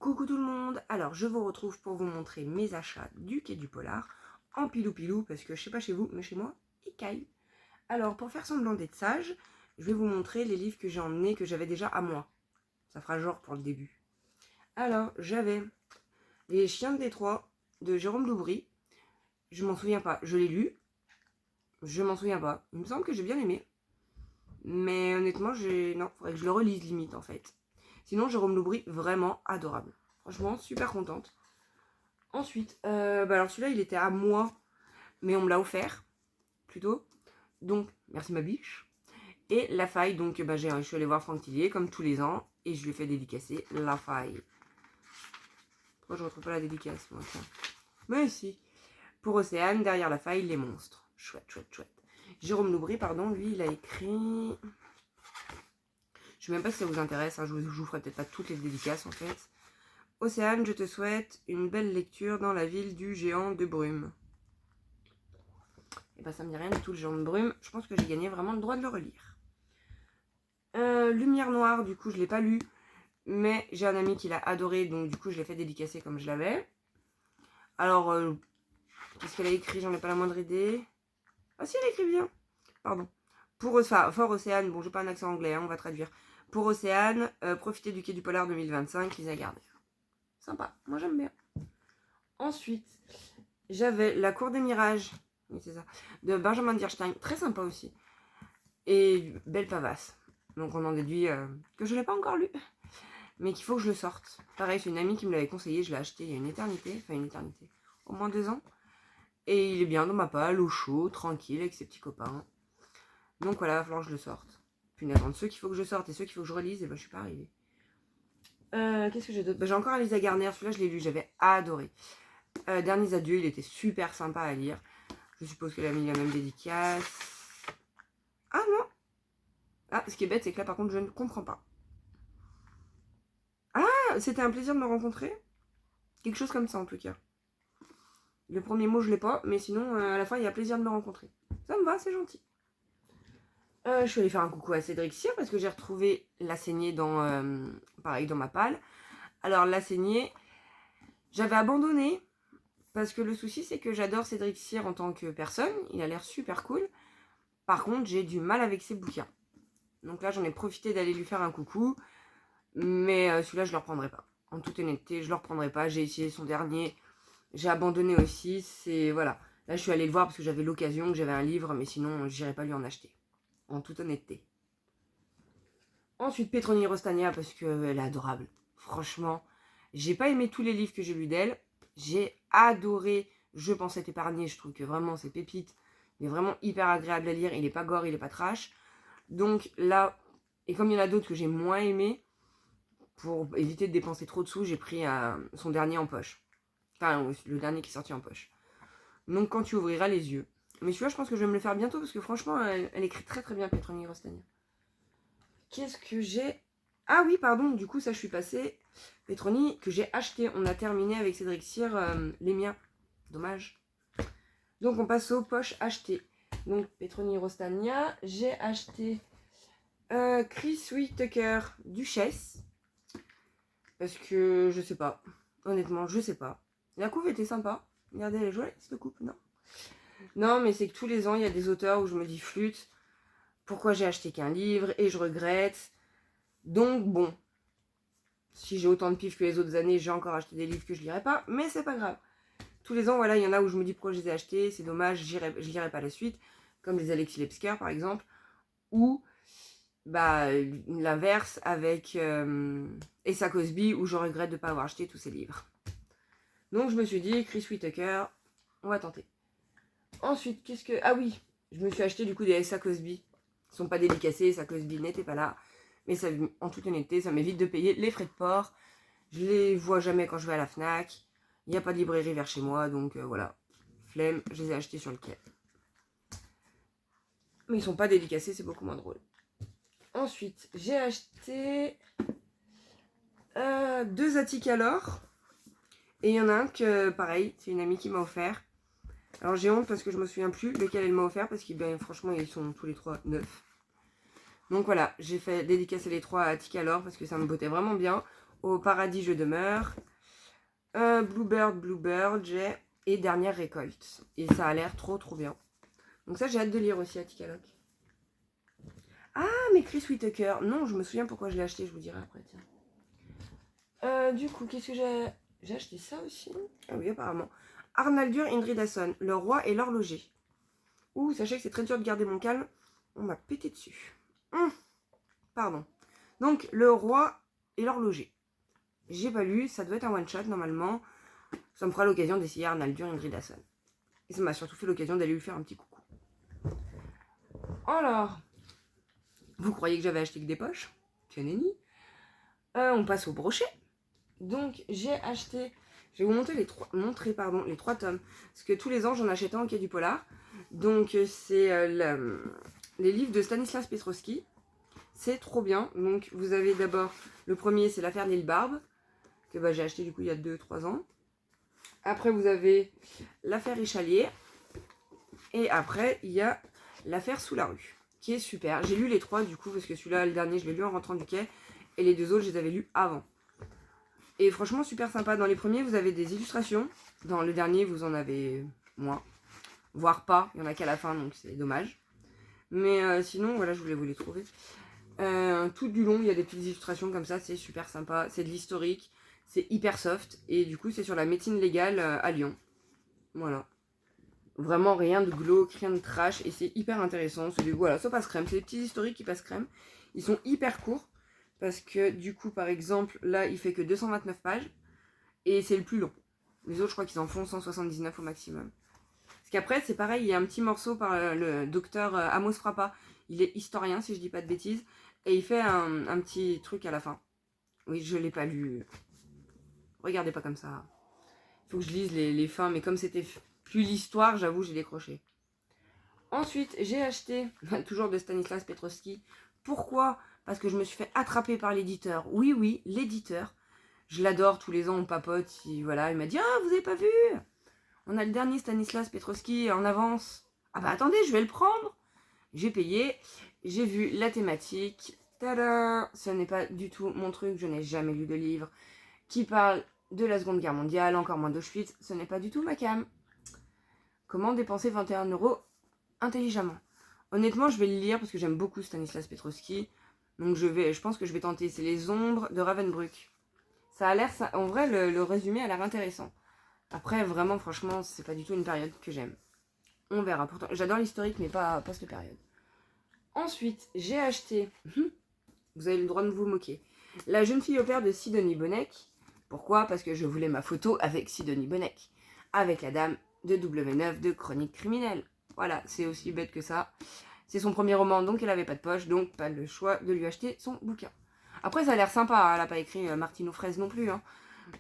Coucou tout le monde, alors je vous retrouve pour vous montrer mes achats du Quai du Polar en pilou-pilou parce que je sais pas chez vous, mais chez moi, il caille. Alors pour faire semblant d'être sage, je vais vous montrer les livres que j'ai emmenés, que j'avais déjà à moi. Ça fera genre pour le début. Alors j'avais Les Chiens de Détroit de Jérôme Loubry. Je m'en souviens pas, je l'ai lu. Je m'en souviens pas. Il me semble que j'ai bien aimé. Mais honnêtement, non, faudrait que je le relise limite en fait. Sinon, Jérôme Loubry, vraiment adorable. Franchement, super contente. Ensuite, alors celui-là, il était à moi, mais on me l'a offert, plutôt. Donc, merci ma biche. Et La Faille, donc je suis allée voir Franck Tillier, comme tous les ans, et je lui ai fait dédicacer La Faille. Pourquoi je retrouve pas la dédicace, moi, tiens. Mais si. Pour Océane, derrière La Faille, les monstres. Chouette, chouette, chouette. Jérôme Loubry, pardon, lui, il a écrit... Je sais même pas si ça vous intéresse, hein, je vous ferai peut-être pas toutes les dédicaces en fait. Océane, je te souhaite une belle lecture dans la ville du géant de brume. Et bah ça me dit rien du tout le géant de brume, je pense que j'ai gagné vraiment le droit de le relire. Lumière noire, du coup je l'ai pas lu, mais j'ai un ami qui l'a adoré, donc du coup je l'ai fait dédicacer comme je l'avais. Alors, qu'est-ce qu'elle a écrit? J'en ai pas la moindre idée. Ah si, elle écrit bien. Pardon. Fort Océane, bon j'ai pas un accent anglais, hein, on va traduire. Pour Océane, profiter du Quai du Polar 2025, Lisa Gardner. Sympa, moi j'aime bien. Ensuite, j'avais La Cour des Mirages, oui, c'est ça, de Benjamin Dierstein, très sympa aussi. Et Belle Pavasse. Donc on en déduit que je ne l'ai pas encore lu, mais qu'il faut que je le sorte. Pareil, c'est une amie qui me l'avait conseillé, je l'ai acheté il y a une éternité, au moins 2 ans. Et il est bien dans ma palle, au chaud, tranquille, avec ses petits copains. Donc voilà, il va falloir que je le sorte. Punaise, entre ceux qu'il faut que je sorte et ceux qu'il faut que je relise, et ben je suis pas arrivée. Qu'est-ce que j'ai d'autre? J'ai encore un Lisa Gardner, celui-là je l'ai lu, j'avais adoré. Derniers adieux, il était super sympa à lire. Je suppose qu'elle a mis la même dédicace. Ah non! Ah, ce qui est bête, c'est que là par contre je ne comprends pas. Ah, c'était un plaisir de me rencontrer. Quelque chose comme ça en tout cas. Le premier mot je l'ai pas, mais sinon à la fin il y a plaisir de me rencontrer. Ça me va, c'est gentil. Je suis allée faire un coucou à Cédric Cyr parce que j'ai retrouvé La Saignée pareil, dans ma palle. Alors La Saignée, j'avais abandonné parce que le souci c'est que j'adore Cédric Cyr en tant que personne. Il a l'air super cool. Par contre, j'ai du mal avec ses bouquins. Donc là, j'en ai profité d'aller lui faire un coucou. Mais celui-là, je ne le reprendrai pas. En toute honnêteté, je ne le reprendrai pas. J'ai essayé son dernier. J'ai abandonné aussi. C'est voilà. Là, je suis allée le voir parce que j'avais l'occasion, que j'avais un livre. Mais sinon, j'irai pas lui en acheter. En toute honnêteté. Ensuite, Petroni Rostania parce qu'elle est adorable. Franchement, j'ai pas aimé tous les livres que j'ai lus d'elle. J'ai adoré Je pensais t'épargner. Je trouve que vraiment, c'est pépite. Il est vraiment hyper agréable à lire. Il est pas gore, il est pas trash. Donc là, et comme il y en a d'autres que j'ai moins aimé, pour éviter de dépenser trop de sous, j'ai pris son dernier en poche. Enfin, le dernier qui est sorti en poche. Donc quand tu ouvriras les yeux. Mais celui-là, je pense que je vais me le faire bientôt parce que franchement, elle écrit très très bien, Petroni Rostania. Qu'est-ce que j'ai? Ah oui, pardon, du coup, ça, je suis passée. Petroni, que j'ai acheté. On a terminé avec Cédric Cyr les miens. Dommage. Donc, on passe aux poches achetées. Donc, Petroni Rostania. J'ai acheté Chris Whittaker Duchesse. Parce que je sais pas. Honnêtement, je sais pas. La couve était sympa. Regardez, elle est jolie, cette coupe, non? Non, mais c'est que tous les ans, il y a des auteurs où je me dis flûte. Pourquoi j'ai acheté qu'un livre et je regrette. Donc bon, si j'ai autant de pif que les autres années, j'ai encore acheté des livres que je lirai pas, mais c'est pas grave. Tous les ans, voilà, il y en a où je me dis pourquoi je les ai achetés, c'est dommage, je lirai pas la suite, comme les Alexis Lepsker par exemple, ou l'inverse avec Essa Cosby, où je regrette de ne pas avoir acheté tous ces livres. Donc je me suis dit, Chris Whittaker, on va tenter. Ensuite, qu'est-ce que... Ah oui, je me suis acheté du coup des Essa Cosby. Ils sont pas dédicacés, Essa Cosby n'était pas là. Mais ça, en toute honnêteté, ça m'évite de payer les frais de port. Je les vois jamais quand je vais à la Fnac. Il n'y a pas de librairie vers chez moi, donc voilà. Flemme, je les ai achetés sur le quai. Mais ils sont pas dédicacés, c'est beaucoup moins drôle. Ensuite, j'ai acheté 2 Attic alors. Et il y en a un que, pareil, c'est une amie qui m'a offert. Alors j'ai honte parce que je me souviens plus lequel elle m'a offert, parce que franchement, ils sont tous les 3 neufs. Donc voilà, j'ai fait dédicacer les 3 à Attic alors parce que ça me bottait vraiment bien. Au paradis je demeure. Bluebird, j'ai. Et dernière récolte. Et ça a l'air trop bien. Donc ça, j'ai hâte de lire aussi à Tikaloc. Ah, mais Chris Whittaker. Non, je me souviens pourquoi je l'ai acheté, je vous dirai après, tiens. Du coup, qu'est-ce que j'ai... J'ai acheté ça aussi. Ah oui, apparemment. Arnaldur Indridason, le roi et l'horloger. Ouh, sachez que c'est très dur de garder mon calme. On m'a pété dessus. Pardon. Donc, le roi et l'horloger. J'ai pas lu, ça doit être un one-shot normalement. Ça me fera l'occasion d'essayer Arnaldur Indridason. Et ça m'a surtout fait l'occasion d'aller lui faire un petit coucou. Alors, vous croyez que j'avais acheté que des poches? Que nenni. On passe au brochet. Donc, j'ai acheté... Je vais vous montrer les trois tomes. Parce que tous les ans, j'en achète un au Quai du Polar. Donc, c'est les livres de Stanislas Petrowski. C'est trop bien. Donc, vous avez d'abord... Le premier, c'est l'affaire Neil Barbe. Que j'ai acheté du coup il y a 2-3 ans. Après, vous avez l'affaire Échalier. Et après, il y a l'affaire Sous la rue. Qui est super. J'ai lu les trois du coup. Parce que celui-là, le dernier, je l'ai lu en rentrant du quai. Et les deux autres, je les avais lus avant. Et franchement, super sympa. Dans les premiers, vous avez des illustrations. Dans le dernier, vous en avez moins. Voire pas. Il n'y en a qu'à la fin, donc c'est dommage. Mais sinon, voilà, je voulais vous les trouver. Tout du long, il y a des petites illustrations comme ça. C'est super sympa. C'est de l'historique. C'est hyper soft. Et du coup, c'est sur la médecine légale à Lyon. Voilà. Vraiment rien de glauque, rien de trash. Et c'est hyper intéressant. Voilà, ça passe crème. C'est des petits historiques qui passent crème. Ils sont hyper courts. Parce que du coup, par exemple, là, il fait que 229 pages. Et c'est le plus long. Les autres, je crois qu'ils en font 179 au maximum. Parce qu'après, c'est pareil, il y a un petit morceau par le docteur Amos Frappa. Il est historien, si je dis pas de bêtises. Et il fait un petit truc à la fin. Oui, je l'ai pas lu. Regardez pas comme ça. Il faut que je lise les fins. Mais comme c'était plus l'histoire, j'avoue, j'ai décroché. Ensuite, j'ai acheté, toujours de Stanislas Petrowski. Pourquoi ? Parce que je me suis fait attraper par l'éditeur. Oui, l'éditeur. Je l'adore, tous les ans on papote. Voilà, il m'a dit « Ah, vous avez pas vu ? On a le dernier Stanislas Petrowski en avance. » Ah bah attendez, je vais le prendre. J'ai payé, j'ai vu la thématique. Tada ! Ce n'est pas du tout mon truc, je n'ai jamais lu de livre qui parle de la Seconde Guerre mondiale, encore moins d'Auschwitz. Ce n'est pas du tout ma cam. Comment dépenser 21 € intelligemment ? Honnêtement, je vais le lire parce que j'aime beaucoup Stanislas Petrowski. Donc je pense que je vais tenter. C'est Les Ombres de Ravensbrück. Ça a l'air, en vrai, le résumé a l'air intéressant. Après, vraiment, franchement, c'est pas du tout une période que j'aime. On verra. Pourtant, j'adore l'historique, mais pas cette période. Ensuite, j'ai acheté, vous avez le droit de vous moquer, La jeune fille au père de Sidonie Bonnec. Pourquoi ? Parce que je voulais ma photo avec Sidonie Bonnec. Avec la dame de W9 de Chronique criminelle. Voilà, c'est aussi bête que ça. C'est son premier roman, donc elle avait pas de poche, donc pas le choix de lui acheter son bouquin. Après, ça a l'air sympa, elle a pas écrit Martine aux fraises non plus. Hein.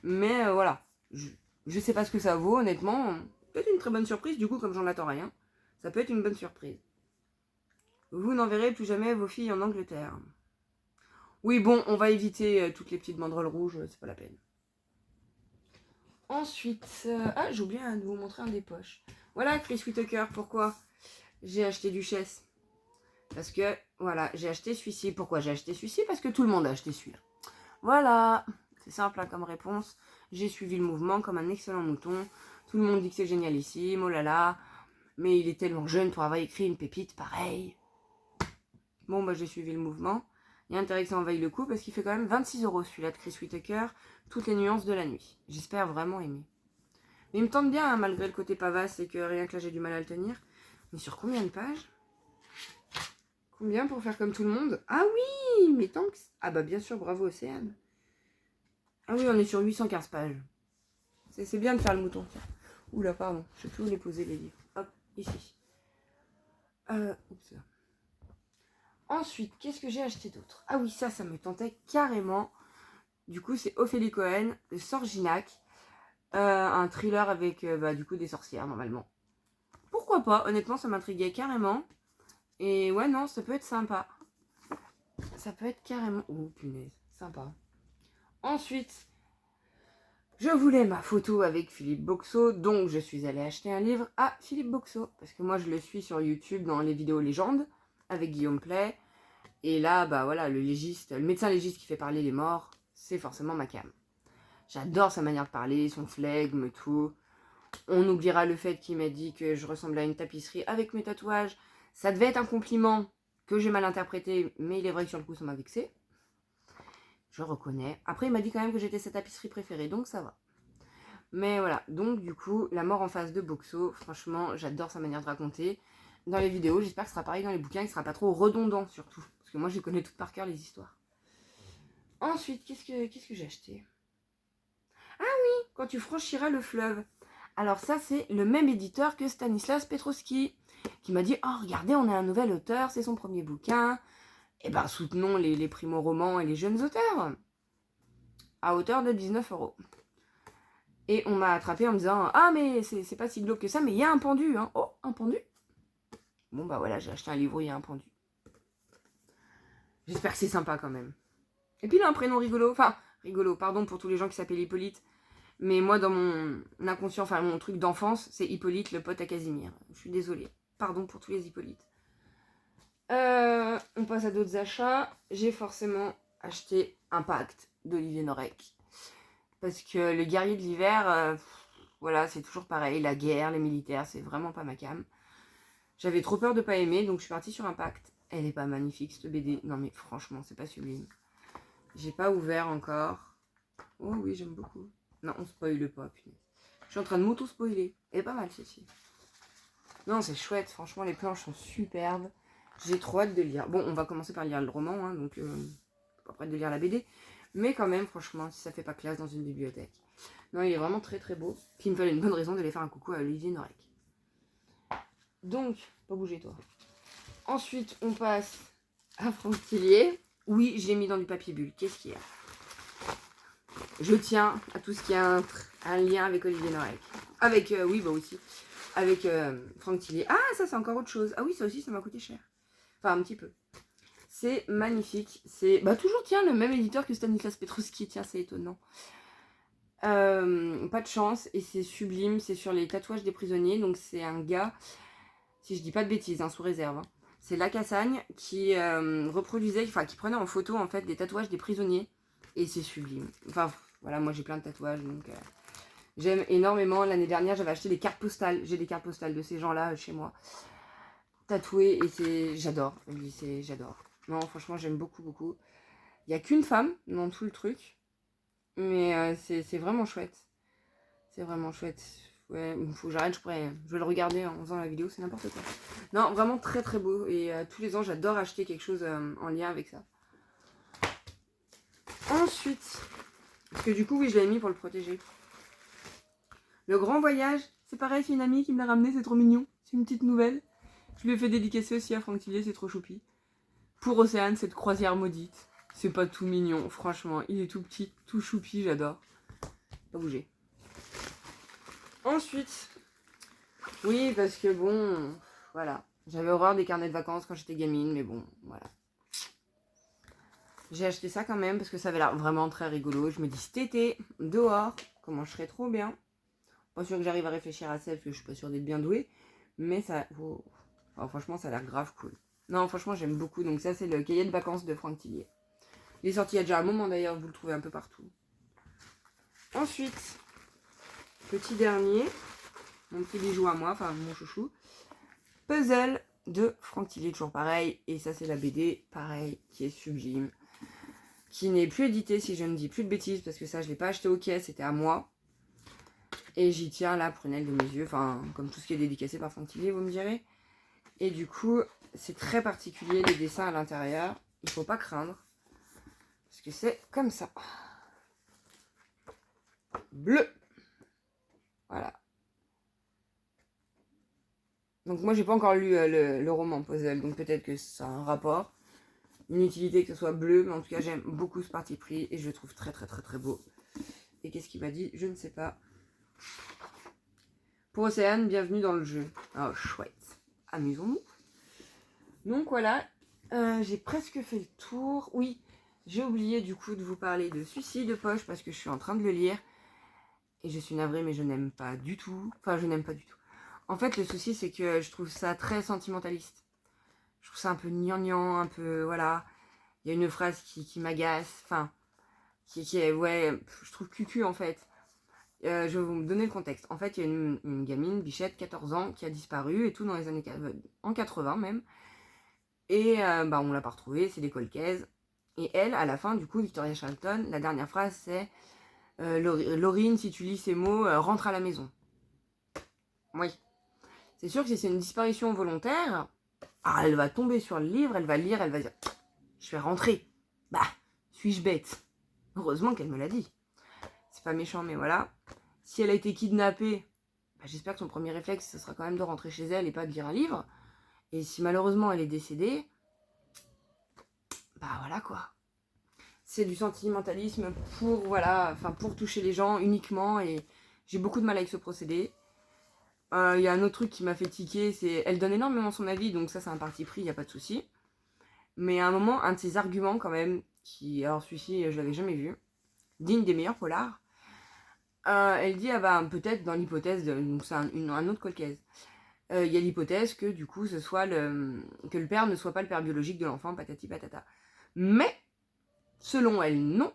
Mais voilà, je sais pas ce que ça vaut, honnêtement. Peut-être une très bonne surprise, du coup, comme j'en attends rien. Ça peut être une bonne surprise. Vous n'enverrez plus jamais vos filles en Angleterre. Oui, bon, on va éviter toutes les petites banderoles rouges, c'est pas la peine. Ensuite, j'ai oublié de vous montrer un des poches. Voilà, Chris Whittaker, pourquoi j'ai acheté Duchesse ? Parce que, voilà, j'ai acheté celui-ci. Pourquoi j'ai acheté celui-ci ? Parce que tout le monde a acheté celui-là. Voilà, c'est simple hein, comme réponse. J'ai suivi le mouvement comme un excellent mouton. Tout le monde dit que c'est génialissime, oh là là. Mais il est tellement jeune pour avoir écrit une pépite pareille. Bon, bah j'ai suivi le mouvement. Il y a intérêt que ça en vaille le coup parce qu'il fait quand même 26 € celui-là de Chris Whittaker. Toutes les nuances de la nuit. J'espère vraiment aimer. Mais il me tente bien, hein, malgré le côté pavasse et que rien que là j'ai du mal à le tenir. Mais sur combien de pages ? Combien pour faire comme tout le monde ? Ah oui, mais tant que... Ah bah bien sûr, bravo Océane. Ah oui, on est sur 815 pages. C'est bien de faire le mouton, tiens. Oula, pardon, je sais plus où les poser les livres. Hop, ici. Oups. Ensuite, qu'est-ce que j'ai acheté d'autre ? Ah oui, ça me tentait carrément. Du coup, c'est Ophélie Cohen, de Sorginac. Un thriller avec, du coup, des sorcières, normalement. Pourquoi pas ? Honnêtement, ça m'intriguait carrément. Et ouais, non, ça peut être sympa. Ça peut être carrément... Oh, punaise, sympa. Ensuite, je voulais ma photo avec Philippe Boxeau, donc je suis allée acheter un livre à Philippe Boxeau. Parce que moi, je le suis sur YouTube dans les vidéos légendes, avec Guillaume Play. Et là, bah voilà, le médecin légiste qui fait parler les morts, c'est forcément ma cam. J'adore sa manière de parler, son flegme, tout. On oubliera le fait qu'il m'a dit que je ressemblais à une tapisserie avec mes tatouages. Ça devait être un compliment que j'ai mal interprété, mais il est vrai que sur le coup, ça m'a vexé. Je reconnais. Après, il m'a dit quand même que j'étais sa tapisserie préférée, donc ça va. Mais voilà, donc du coup, La mort en face de Boxo, franchement, j'adore sa manière de raconter. Dans les vidéos, j'espère que ce sera pareil dans les bouquins, qu'il ne sera pas trop redondant surtout. Parce que moi, je connais toutes par cœur les histoires. Ensuite, qu'est-ce que j'ai acheté? Ah oui, Quand tu franchiras le fleuve. Alors ça, c'est le même éditeur que Stanislas Petrowski, qui m'a dit « Oh, regardez, on a un nouvel auteur, c'est son premier bouquin. Eh ben, soutenons les primo-romans et les jeunes auteurs. » À hauteur de 19 €. Et on m'a attrapé en me disant « Ah, mais c'est pas si glauque que ça, mais il y a un pendu, hein. » Oh, un pendu? Bon, bah voilà, j'ai acheté un livre où il y a un pendu. J'espère que c'est sympa quand même. Et puis il a un prénom rigolo. Enfin, rigolo, pardon pour tous les gens qui s'appellent Hippolyte. Mais moi, dans mon inconscient, enfin mon truc d'enfance, c'est Hippolyte, le pote à Casimir. Je suis désolée. Pardon pour tous les Hippolytes. On passe à d'autres achats. J'ai forcément acheté un pacte d'Olivier Norek. Parce que le guerrier de l'hiver, voilà, c'est toujours pareil. La guerre, les militaires, c'est vraiment pas ma came. J'avais trop peur de pas aimer, donc je suis partie sur un pacte. Elle est pas magnifique, cette BD. Non mais franchement, c'est pas sublime. J'ai pas ouvert encore. Oh oui, j'aime beaucoup. Non, on spoile pas, punaise. Je suis en train de m'auto-spoiler. Elle est pas mal, celle-ci. Non, c'est chouette. Franchement, les planches sont superbes. J'ai trop hâte de lire. Bon, on va commencer par lire le roman, hein, donc pas prête de lire la BD. Mais quand même, franchement, si ça fait pas classe dans une bibliothèque. Non, il est vraiment très très beau. Puis il me fallait une bonne raison d'aller faire un coucou à Olivier Norek. Donc, pas bouger toi. Ensuite, on passe à Franck Tillier. Oui, je l'ai mis dans du papier bulle. Qu'est-ce qu'il y a? Je tiens à tout ce qui a un lien avec Olivier Norek. Avec, oui, bah aussi. Avec Franck Tillier. Ah, ça, c'est encore autre chose. Ah oui, ça aussi, ça m'a coûté cher. Enfin, un petit peu. C'est magnifique. C'est, bah, toujours, tiens, le même éditeur que Stanislas Petrowski. Tiens, c'est étonnant. Pas de chance. Et c'est sublime. C'est sur les tatouages des prisonniers. Donc, c'est un gars, si je dis pas de bêtises, hein, sous réserve. Hein. C'est Lacassagne qui reproduisait, enfin, qui prenait en photo, en fait, des tatouages des prisonniers. Et c'est sublime. Enfin, voilà, moi j'ai plein de tatouages, donc j'aime énormément. L'année dernière, j'avais acheté des cartes postales. J'ai des cartes postales de ces gens-là chez moi. Tatouées, et j'adore. J'adore. Non, franchement, j'aime beaucoup, beaucoup. Il n'y a qu'une femme dans tout le truc. Mais c'est vraiment chouette. C'est vraiment chouette. Ouais, il faut que j'arrête, je vais le regarder en faisant la vidéo, c'est n'importe quoi. Non, vraiment très très beau. Et tous les ans, j'adore acheter quelque chose en lien avec ça. Ensuite, parce que du coup, oui, je l'avais mis pour le protéger. Le grand voyage, c'est pareil, c'est une amie qui me l'a ramené, c'est trop mignon. C'est une petite nouvelle. Je lui ai fait dédicacer aussi à Franck Tillier, c'est trop choupi. Pour Océane, cette croisière maudite. C'est pas tout mignon, franchement. Il est tout petit, tout choupi, j'adore. Pas bouger. Ensuite, oui, parce que bon, voilà. J'avais horreur des carnets de vacances quand j'étais gamine, mais bon, voilà. J'ai acheté ça quand même parce que ça avait l'air vraiment très rigolo. Je me dis cet été, dehors, comment je serais trop bien. Pas sûr que j'arrive à réfléchir à ça parce que je suis pas sûre d'être bien douée. Mais ça, oh, oh, franchement, ça a l'air grave cool. Non, franchement, j'aime beaucoup. Donc ça, c'est le cahier de vacances de Franck Tillier. Il est sorti il y a déjà un moment d'ailleurs, vous le trouvez un peu partout. Ensuite, petit dernier, mon petit bijou à moi, enfin mon chouchou. Puzzle de Franck Tillier, toujours pareil. Et ça, c'est la BD, pareil, qui est sublime. Qui n'est plus édité, si je ne dis plus de bêtises, parce que ça, je ne l'ai pas acheté au quai, c'était à moi. Et j'y tiens la prunelle de mes yeux, enfin, comme tout ce qui est dédicacé par Franck Tillier, vous me direz. Et du coup, c'est très particulier, les dessins à l'intérieur. Il ne faut pas craindre, parce que c'est comme ça. Bleu. Voilà. Donc moi, j'ai pas encore lu le roman Puzzle, donc peut-être que ça a un rapport. Une utilité que ce soit bleu, mais en tout cas j'aime beaucoup ce parti pris et je le trouve très très très très beau. Et qu'est-ce qu'il m'a dit? Je ne sais pas. Pour Océane, bienvenue dans le jeu. Oh chouette, amusons-nous. Donc voilà, j'ai presque fait le tour. Oui, j'ai oublié du coup de vous parler de Suicide de Poche parce que je suis en train de le lire. Et je suis navrée mais je n'aime pas du tout. Enfin je n'aime pas du tout. En fait le souci c'est que je trouve ça très sentimentaliste. Je trouve ça un peu gnangnan, un peu, voilà. Il y a une phrase qui m'agace. Enfin, qui est, ouais, je trouve cucu en fait. Je vais vous donner le contexte. En fait, il y a une gamine, Bichette, 14 ans, qui a disparu et tout dans les années en 80 même. Et on l'a pas retrouvée, c'est des cold cases. Et elle, à la fin, du coup, Victoria Charlton, la dernière phrase c'est Laurine, si tu lis ces mots, rentre à la maison. Oui. C'est sûr que si c'est une disparition volontaire, elle va tomber sur le livre, elle va lire, elle va dire je vais rentrer. Bah, suis-je bête? Heureusement qu'elle me l'a dit. C'est pas méchant, mais voilà. Si elle a été kidnappée, j'espère que son premier réflexe, ce sera quand même de rentrer chez elle et pas de lire un livre. Et si malheureusement elle est décédée, voilà quoi. C'est du sentimentalisme pour toucher les gens uniquement, et j'ai beaucoup de mal avec ce procédé. Il y a un autre truc qui m'a fait tiquer, c'est elle donne énormément son avis, donc ça c'est un parti pris, il n'y a pas de souci. Mais à un moment, un de ses arguments quand même, alors celui-ci je l'avais jamais vu, digne des meilleurs polars, elle dit peut-être dans l'hypothèse, donc c'est un autre colcaise, il y a l'hypothèse que du coup que le père ne soit pas le père biologique de l'enfant, patati patata. Mais selon elle, non,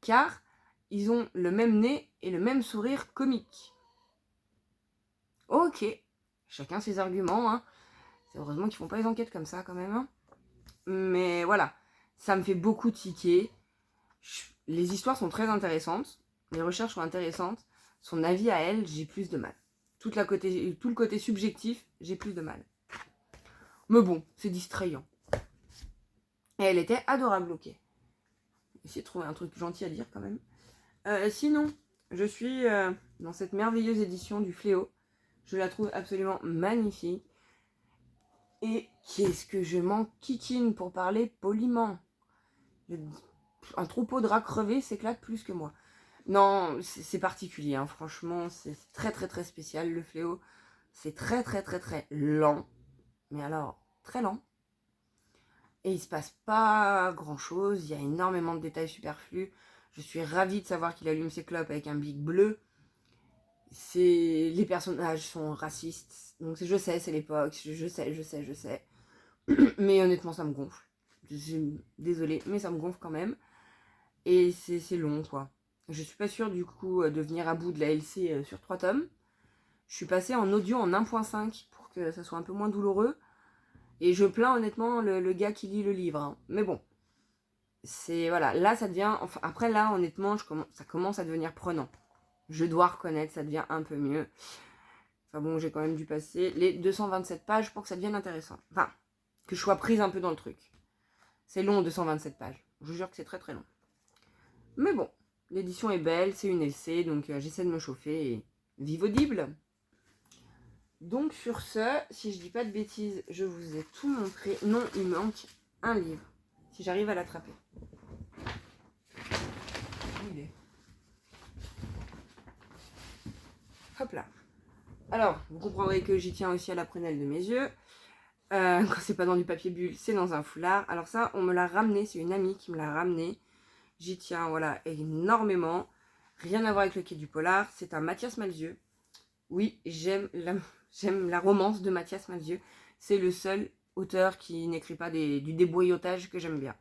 car ils ont le même nez et le même sourire comique. Ok, chacun ses arguments, hein. C'est heureusement qu'ils font pas les enquêtes comme ça quand même, hein. Mais voilà, ça me fait beaucoup tiquer. Les histoires sont très intéressantes, les recherches sont intéressantes. Son avis à elle, j'ai plus de mal. Tout le côté subjectif, j'ai plus de mal. Mais bon, c'est distrayant. Et elle était adorable, ok. Essayer de trouver un truc gentil à dire quand même. Sinon, je suis dans cette merveilleuse édition du Fléau. Je la trouve absolument magnifique. Et qu'est-ce que je m'enquiquine pour parler poliment. Un troupeau de rats crevés s'éclate plus que moi. Non, c'est particulier, hein. Franchement, c'est très très très spécial, le Fléau. C'est très très très très lent. Mais alors, très lent. Et il se passe pas grand chose, il y a énormément de détails superflus. Je suis ravie de savoir qu'il allume ses clopes avec un bic bleu. Les personnages sont racistes, donc je sais, c'est l'époque, je sais. Mais honnêtement, ça me gonfle. Je suis désolée, mais ça me gonfle quand même. Et c'est long, quoi. Je suis pas sûre, du coup, de venir à bout de la LC sur 3 tomes. Je suis passée en audio en 1.5 pour que ça soit un peu moins douloureux. Et je plains honnêtement le gars qui lit le livre, hein. Mais bon, c'est voilà, là ça devient, après là honnêtement, ça commence à devenir prenant. Je dois reconnaître, ça devient un peu mieux. Enfin bon, j'ai quand même dû passer les 227 pages pour que ça devienne intéressant. Enfin, que je sois prise un peu dans le truc. C'est long, 227 pages. Je vous jure que c'est très très long. Mais bon, l'édition est belle, c'est une LC, donc j'essaie de me chauffer et vive audible. Donc sur ce, si je dis pas de bêtises, je vous ai tout montré. Non, il me manque un livre. Si j'arrive à l'attraper. Où il est? Hop là. Alors, vous comprendrez que j'y tiens aussi à la prunelle de mes yeux. Quand c'est pas dans du papier bulle, c'est dans un foulard. Alors ça, on me l'a ramené, c'est une amie qui me l'a ramené. J'y tiens, voilà, énormément. Rien à voir avec le Quai du Polar. C'est un Mathias Malzieu. Oui, j'aime la romance de Mathias Malzieu. C'est le seul auteur qui n'écrit pas du déboyautage que j'aime bien.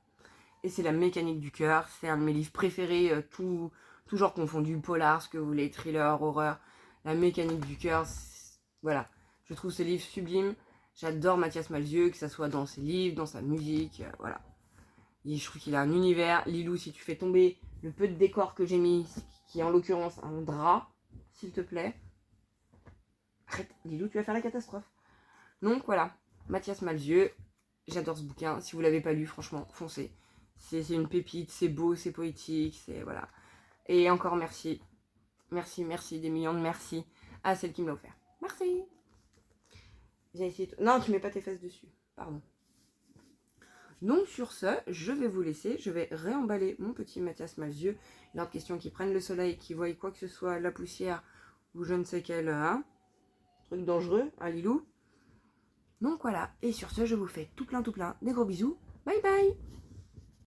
Et c'est La Mécanique du cœur. C'est un de mes livres préférés, tout genre confondu, polar, ce que vous voulez, thriller, horreur. La Mécanique du cœur, voilà. Je trouve ce livre sublime. J'adore Mathias Malzieu, que ça soit dans ses livres, dans sa musique, voilà. Et je trouve qu'il a un univers. Lilou, si tu fais tomber le peu de décor que j'ai mis, qui est en l'occurrence un drap, s'il te plaît. Arrête, Lilou, tu vas faire la catastrophe. Donc voilà, Mathias Malzieu, j'adore ce bouquin. Si vous l'avez pas lu, franchement, foncez. C'est une pépite, c'est beau, c'est poétique, c'est voilà. Et encore merci. Merci, des millions de merci à celle qui me l'a offert. Merci. J'ai essayé de... Non, tu mets pas tes fesses dessus, pardon. Donc sur ce, je vais vous laisser, je vais réemballer mon petit Mathias Malzieu. Il est question qu'il prenne le soleil, qu'il voie quoi que ce soit, la poussière ou je ne sais quel truc dangereux, un Lilou. Donc voilà, et sur ce, je vous fais tout plein des gros bisous. Bye bye.